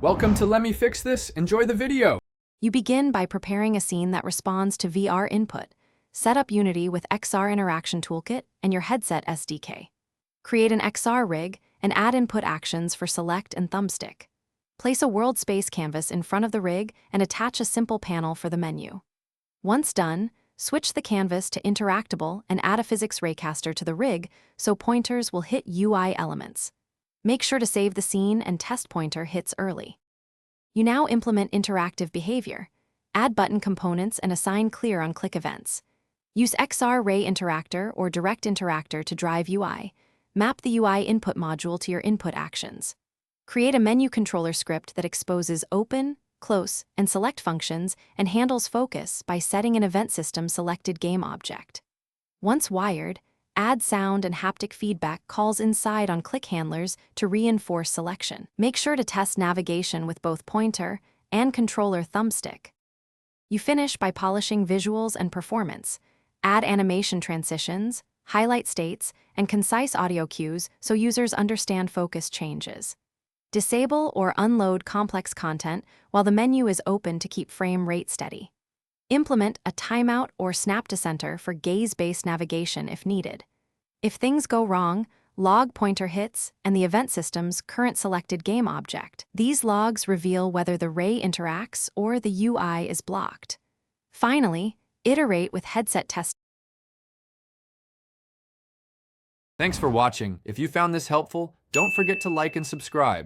Welcome to Let Me Fix This. Enjoy the video. You begin by preparing a scene that responds to VR input. Set up Unity with XR Interaction Toolkit and your headset SDK. Create an XR rig and add input actions for select and thumbstick. Place a world space canvas in front of the rig and attach a simple panel for the menu. Once done, switch the canvas to interactable and add a physics raycaster to the rig so pointers will hit UI elements. Make sure to save the scene and test pointer hits early. You now implement interactive behavior. Add button components and assign clear on click events. Use XR Ray Interactor or Direct Interactor to drive UI. Map the UI input module to your input actions. Create a menu controller script that exposes open, close, and select functions and handles focus by setting an event system selected game object. Once wired, add sound and haptic feedback calls inside on click handlers to reinforce selection. Make sure to test navigation with both pointer and controller thumbstick. You finish by polishing visuals and performance. Add animation transitions, highlight states, and concise audio cues so users understand focus changes. Disable or unload complex content while the menu is open to keep frame rate steady. Implement a timeout or snap to center for gaze-based navigation if needed. If things go wrong, log pointer hits and the event system's current selected game object. These logs reveal whether the ray interacts or the UI is blocked. Finally, iterate with headset test. Thanks for watching. If you found this helpful, don't forget to like and subscribe.